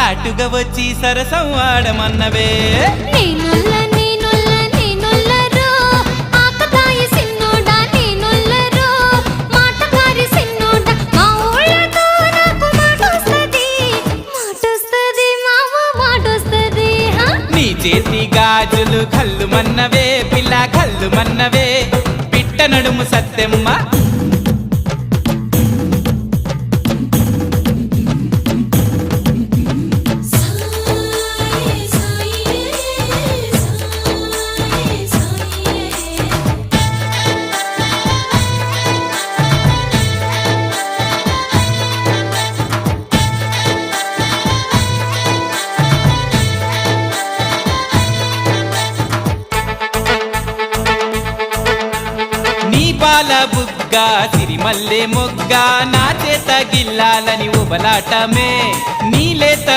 సాటుగా వచ్చి సరసం ఆడమన్నవే నీ చేతి గాజులు కళ్ళు మన్నవే పిల్ల కళ్ళు మన్నవే పిట్ట నడుము సత్తెమ్మ పాల బుగ్గ సిరిమల్లె మొగ్గ నా చేత గిల్లాలని ఉబలాటమే నీలేత